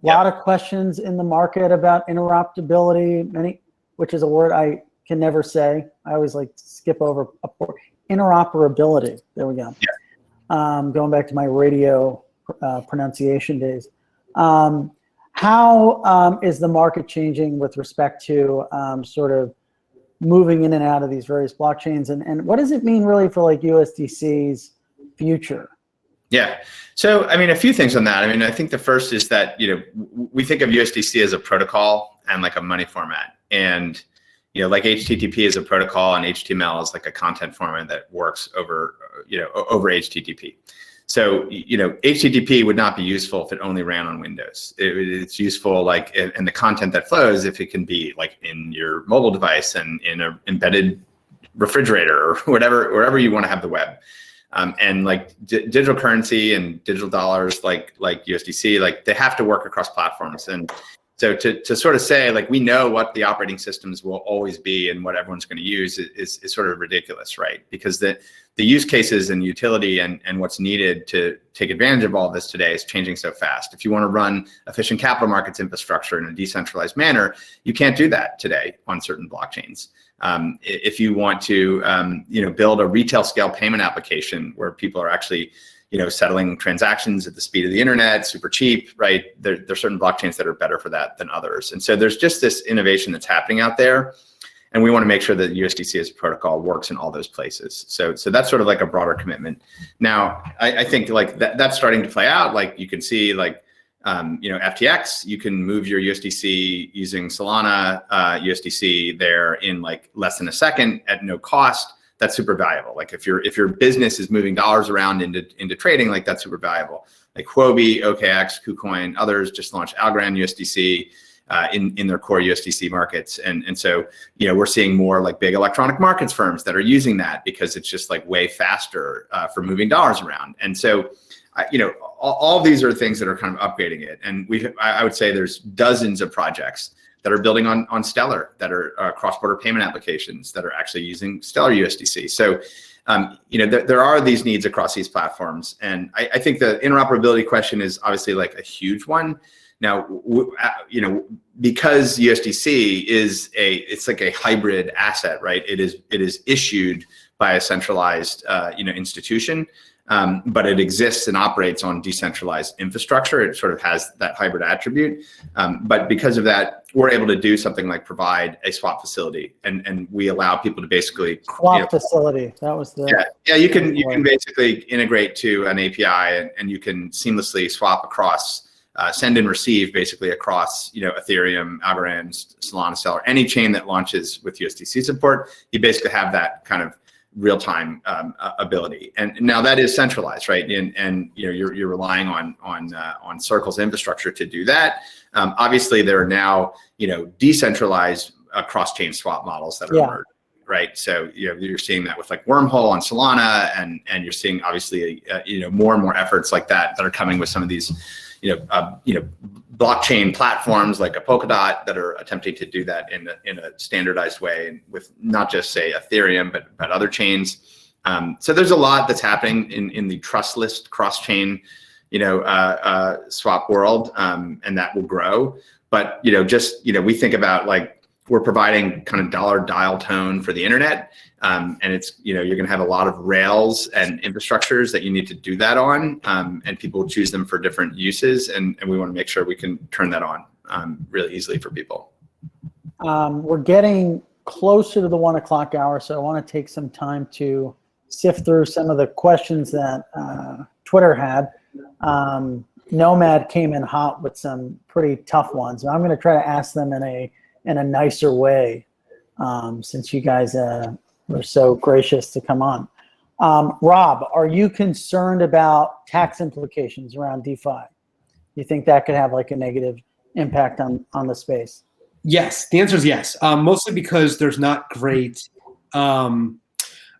A lot of questions in the market about interoperability, which is a word I can never say. I always like to skip over interoperability. There we go. Going back to my radio pronunciation days. How is the market changing with respect to sort of moving in and out of these various blockchains, and what does it mean really for like USDC's future? Yeah. So, I mean, a few things on that. I mean, I think the first is that, we think of USDC as a protocol and like a money format. And, like HTTP is a protocol and HTML is like a content format that works over HTTP. So, HTTP would not be useful if it only ran on Windows. It's useful like in the content that flows if it can be like in your mobile device and in an embedded refrigerator or wherever you want to have the web. And like digital currency and digital dollars like USDC, like they have to work across platforms. And so to sort of say like we know what the operating systems will always be and what everyone's going to use is sort of ridiculous, right? Because the use cases and utility and what's needed to take advantage of all of this today is changing so fast. If you want to run efficient capital markets infrastructure in a decentralized manner, you can't do that today on certain blockchains. If you want to, build a retail scale payment application where people are actually, settling transactions at the speed of the internet, super cheap, right? There's certain blockchains that are better for that than others. And so there's just this innovation that's happening out there. And we want to make sure that USDC as a protocol works in all those places. So that's sort of like a broader commitment. Now, I think like that's starting to play out. Like you can see like, FTX, you can move your USDC using Solana USDC there in like less than a second at no cost. That's super valuable. Like if your business is moving dollars around into trading, like that's super valuable. Like Huobi, OKX, KuCoin, others just launched Algorand USDC in their core USDC markets. And so, we're seeing more like big electronic markets firms that are using that because it's just like way faster for moving dollars around. And so, all these are things that are kind of upgrading it. And I would say there's dozens of projects that are building on Stellar that are cross-border payment applications that are actually using Stellar USDC. So, there are these needs across these platforms. And I think the interoperability question is obviously like a huge one. Now, because USDC it's like a hybrid asset, right? It is issued by a centralized, institution. But it exists and operates on decentralized infrastructure. It sort of has that hybrid attribute. But because of that, we're able to do something like provide a swap facility, and we allow people to basically swap facility. That was the you can basically integrate to an API and you can seamlessly swap across, send and receive basically across Ethereum, Algorand, Solana, Stellar, any chain that launches with USDC support. You basically have that kind of real-time ability, and now that is centralized, right? And you're relying on Circle's infrastructure to do that. Obviously, there are now decentralized cross-chain swap models that are emerging, right? So you're seeing that with like Wormhole on Solana, and you're seeing obviously more and more efforts like that are coming with some of these blockchain platforms like a Polkadot that are attempting to do that in a standardized way, and with not just say Ethereum, but other chains. So there's a lot that's happening in the trustless cross-chain, swap world, and that will grow. But we think about like we're providing kind of dollar dial tone for the internet, and it's you're going to have a lot of rails and infrastructures that you need to do that on, and people choose them for different uses, and we want to make sure we can turn that on really easily for people. We're getting closer to the 1 o'clock hour, so I want to take some time to sift through some of the questions that Twitter had. Nomad came in hot with some pretty tough ones, and I'm going to try to ask them in a nicer way, since you guys were so gracious to come on. Rob, are you concerned about tax implications around DeFi? You think that could have like a negative impact on the space? Yes, the answer is yes. Mostly because there's not great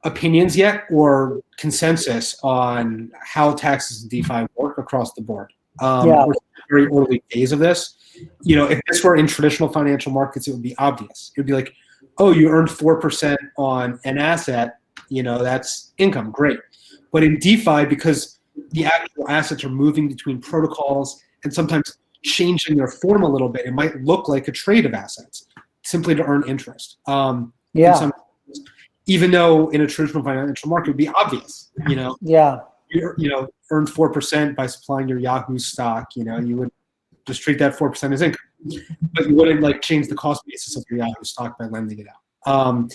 opinions yet or consensus on how taxes and DeFi work across the board. Yeah. We're in the very early days of this. If this were in traditional financial markets, it would be obvious. It would be like, oh, you earned 4% on an asset, that's income, great. But in DeFi, because the actual assets are moving between protocols and sometimes changing their form a little bit, it might look like a trade of assets simply to earn interest. Even though in a traditional financial market it would be obvious, Yeah. you earn 4% by supplying your Yahoo stock, you would just treat that 4% as income, but you wouldn't change the cost basis of your Yahoo stock by lending it out.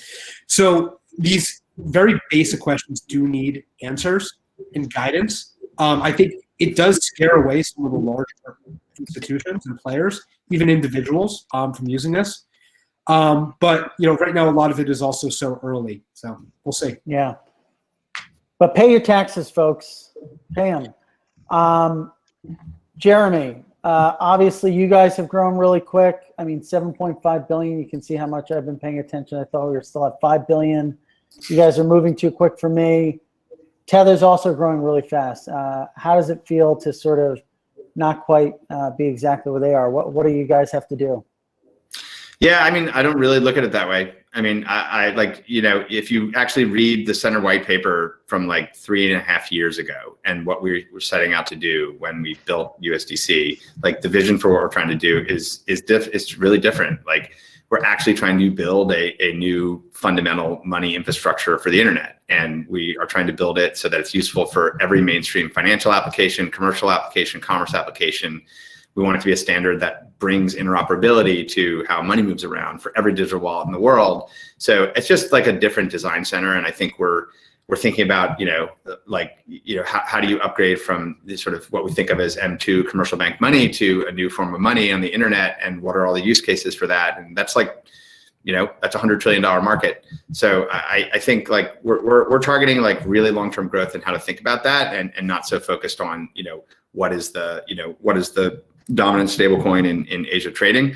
So these very basic questions do need answers and guidance. I think it does scare away some of the larger institutions and players, even individuals, from using this. But right now a lot of it is also so early, so we'll see. Yeah, but pay your taxes, folks. Pay them. Jeremy, obviously you guys have grown really quick. I mean, 7.5 billion. You can see how much I've been paying attention. I thought we were still at 5 billion. You guys are moving too quick for me. Tether's also growing really fast. How does it feel to sort of not quite be exactly where they are? What do you guys have to do? Yeah, I mean, I don't really look at it that way. I mean, I if you actually read the Centre white paper from 3.5 years ago and what we were setting out to do when we built USDC, the vision for what we're trying to do is really different. We're actually trying to build a new fundamental money infrastructure for the internet. And we are trying to build it so that it's useful for every mainstream financial application, commercial application, commerce application. We want it to be a standard that brings interoperability to how money moves around for every digital wallet in the world. So it's just a different design center. And I think we're thinking about, how do you upgrade from the sort of what we think of as M2 commercial bank money to a new form of money on the internet, and what are all the use cases for that? And that's that's a $100 trillion market. So I think we're targeting really long-term growth and how to think about that, and not so focused on, what is the dominant stablecoin in Asia trading.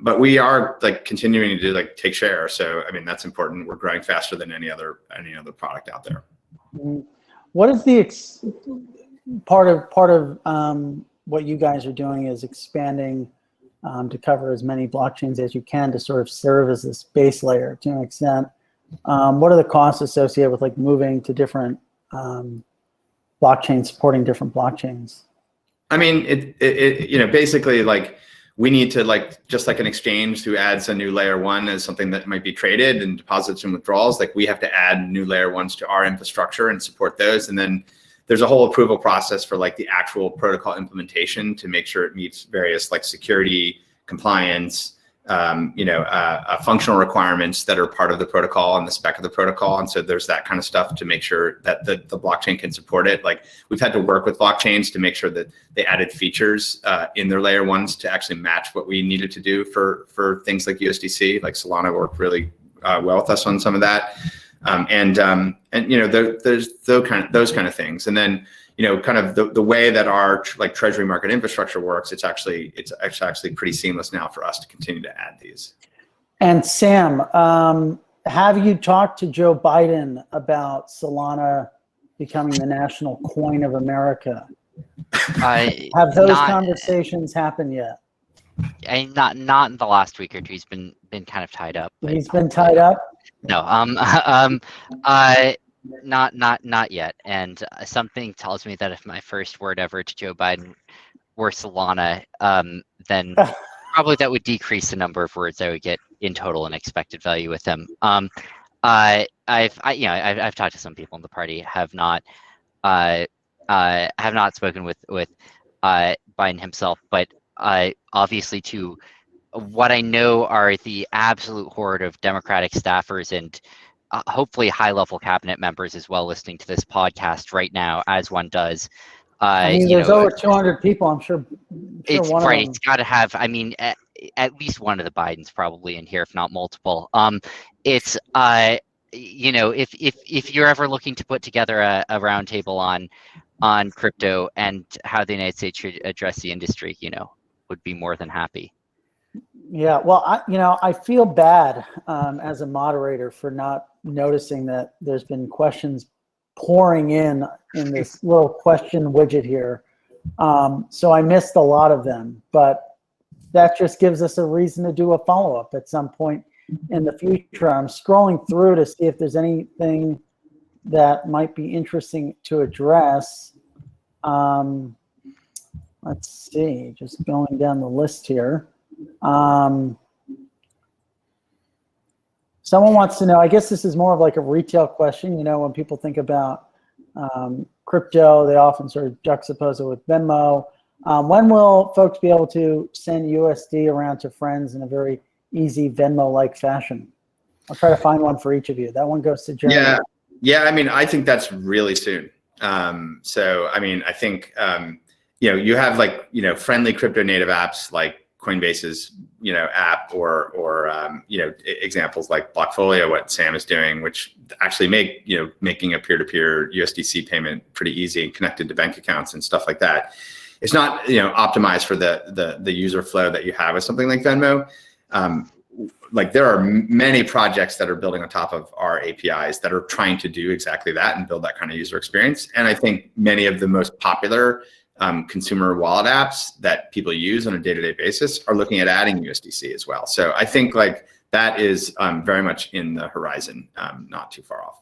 But we are continuing to take share. So I mean, that's important. We're growing faster than any other product out there. What is the part of what you guys are doing is expanding to cover as many blockchains as you can to sort of serve as this base layer to an extent. What are the costs associated with moving to different blockchains, supporting different blockchains? I mean, basically we need to just like an exchange who adds a new layer one as something that might be traded and deposits and withdrawals. We have to add new layer ones to our infrastructure and support those. And then there's a whole approval process for the actual protocol implementation to make sure it meets various security, compliance, functional requirements that are part of the protocol and the spec of the protocol. And so there's that kind of stuff to make sure that the blockchain can support it. We've had to work with blockchains to make sure that they added features in their layer ones to actually match what we needed to do for things like USDC. Solana worked really well with us on some of that. There's those kind of things. And then, kind of the way that our treasury market infrastructure works, it's actually pretty seamless now for us to continue to add these. And Sam, have you talked to Joe Biden about Solana becoming the national coin of America? Have those conversations happened yet? Not in the last week or two. He's been kind of tied up. He's been tied up? No. Not yet. And something tells me that if my first word ever to Joe Biden were Solana, then probably that would decrease the number of words I would get in total and expected value with him. I've talked to some people in the party, have not spoken with Biden himself, but obviously to what I know are the absolute horde of Democratic staffers and hopefully high-level cabinet members as well listening to this podcast right now, as one does. There's over 200 people. I'm sure it's one right. of them. It's got to have. At least one of the Bidens probably in here, if not multiple. It's if you're ever looking to put together a roundtable on crypto and how the United States should address the industry, would be more than happy. Yeah, well, I feel bad as a moderator for not noticing that there's been questions pouring in this little question widget here. So I missed a lot of them, but that just gives us a reason to do a follow-up at some point in the future. I'm scrolling through to see if there's anything that might be interesting to address. Let's see, just going down the list here. Someone wants to know, I guess this is more of like a retail question. When people think about crypto, they often sort of juxtapose it with Venmo. When will folks be able to send USD around to friends in a very easy Venmo-like fashion? I'll try to find one for each of you. That one goes to Jeremy. Yeah. I mean, I think that's really soon. So, I mean, I think, you have like, friendly crypto native apps like Coinbase's, app or examples like Blockfolio, what Sam is doing, which actually making a peer-to-peer USDC payment pretty easy and connected to bank accounts and stuff like that. It's not, optimized for the user flow that you have with something like Venmo. Like there are many projects that are building on top of our APIs that are trying to do exactly that and build that kind of user experience. And I think many of the most popular consumer wallet apps that people use on a day-to-day basis are looking at adding USDC as well. So I think like that is very much in the horizon, not too far off.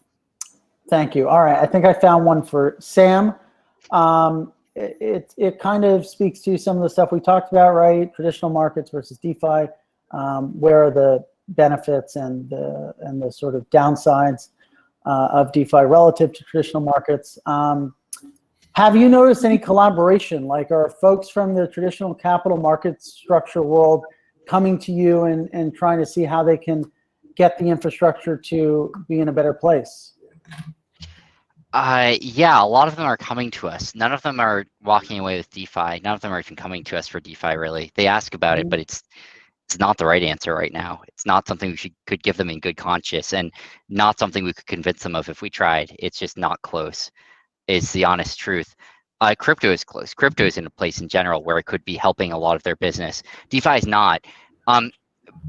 Thank you. All right, I think I found one for Sam. It kind of speaks to some of the stuff we talked about, right? Traditional markets versus DeFi. Where are the benefits and the sort of downsides of DeFi relative to traditional markets? Have you noticed any collaboration? Like, are folks from the traditional capital markets structure world coming to you and trying to see how they can get the infrastructure to be in a better place? Yeah, a lot of them are coming to us. None of them are walking away with DeFi. None of them are even coming to us for DeFi, really. They ask about it, but it's not the right answer right now. It's not something we could give them in good conscience, and not something we could convince them of if we tried. It's just not close, is the honest truth. Crypto is close. Crypto is in a place in general where it could be helping a lot of their business. DeFi is not,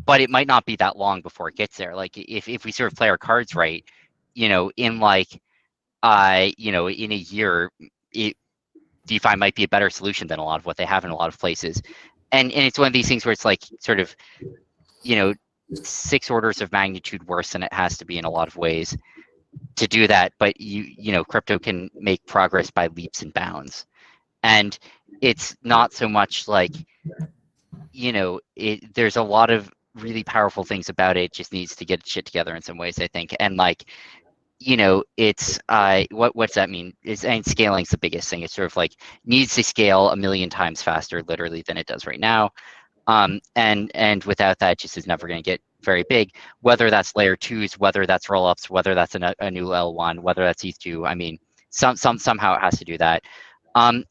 but it might not be that long before it gets there. Like if we sort of play our cards right, in like, in a year, DeFi might be a better solution than a lot of what they have in a lot of places. And it's one of these things where it's like sort of, 6 orders of magnitude worse than it has to be in a lot of ways to do that. But crypto can make progress by leaps and bounds. And it's not so much like, there's a lot of really powerful things about it. It just needs to get shit together in some ways, I think. And like, it's what's that mean? And scaling's the biggest thing. It's sort of like needs to scale 1 million times faster, literally, than it does right now. And without that, it just is never going to get very big. Whether that's layer 2s, whether that's rollups, whether that's a new L1, whether that's ETH2. I mean, somehow it has to do that. On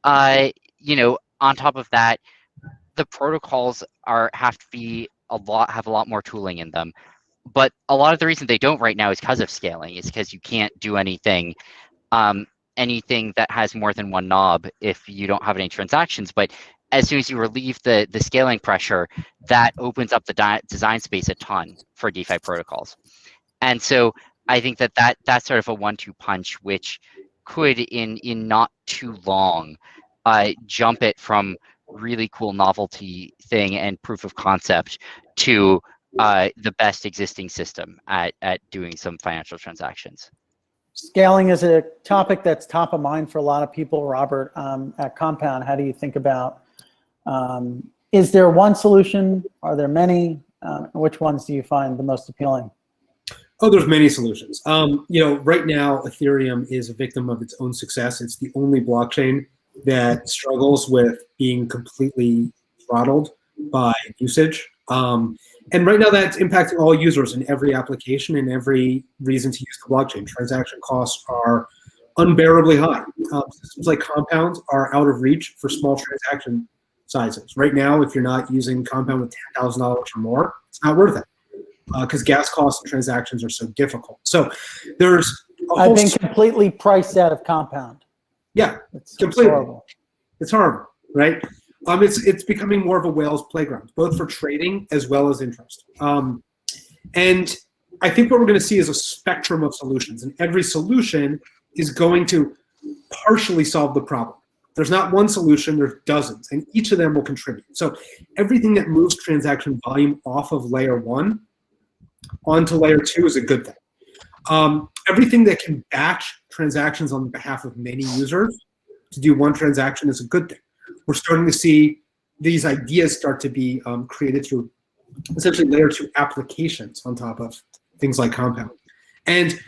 top of that, the protocols have a lot more tooling in them. But a lot of the reason they don't right now is because of scaling. It's because you can't do anything that has more than one knob if you don't have any transactions. But as soon as you relieve the scaling pressure, that opens up the design space a ton for DeFi protocols. And so I think that's sort of a 1-2 punch, which could in not too long jump it from really cool novelty thing and proof of concept to the best existing system at doing some financial transactions. Scaling is a topic that's top of mind for a lot of people. Robert, at Compound, how do you think about, is there one solution? Are there many? Which ones do you find the most appealing? Oh, there's many solutions. Right now, Ethereum is a victim of its own success. It's the only blockchain that struggles with being completely throttled by usage. And right now that's impacting all users in every application and every reason to use the blockchain. Transaction costs are unbearably high. Systems like Compound are out of reach for small transaction sizes. Right now, if you're not using Compound with $10,000 or more, it's not worth it because gas costs and transactions are so difficult. So there's I've been completely priced out of Compound. Yeah, it's completely. horrible. It's horrible, right? It's becoming more of a whale's playground, both for trading as well as interest. And I think what we're going to see is a spectrum of solutions, and every solution is going to partially solve the problem. There's not one solution, there's dozens, and each of them will contribute. So everything that moves transaction volume off of layer 1 onto layer 2 is a good thing. Everything that can batch transactions on behalf of many users to do one transaction is a good thing. We're starting to see these ideas start to be created through essentially layer 2 applications on top of things like Compound. And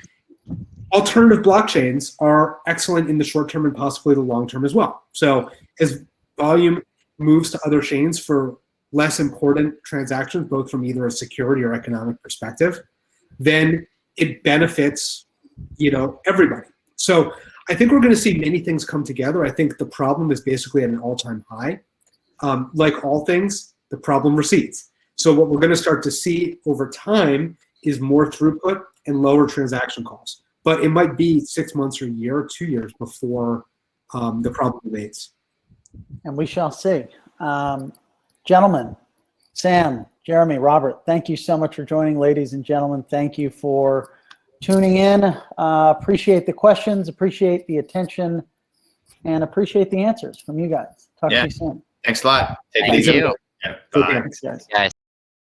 alternative blockchains are excellent in the short term and possibly the long term as well. So as volume moves to other chains for less important transactions, both from either a security or economic perspective, then it benefits, everybody. So I think we're going to see many things come together. I think the problem is basically at an all-time high. Like all things, the problem recedes. So what we're going to start to see over time is more throughput and lower transaction costs. But it might be 6 months or a year or 2 years before the problem abates. And we shall see. Gentlemen, Sam, Jeremy, Robert, thank you so much for joining. Ladies and gentlemen, thank you for tuning in. Appreciate the questions, appreciate the attention, and appreciate the answers from you guys. Talk to you soon. Thanks a lot. Take it Thank easy. you. Yeah, bye. Thanks, guys. Guys.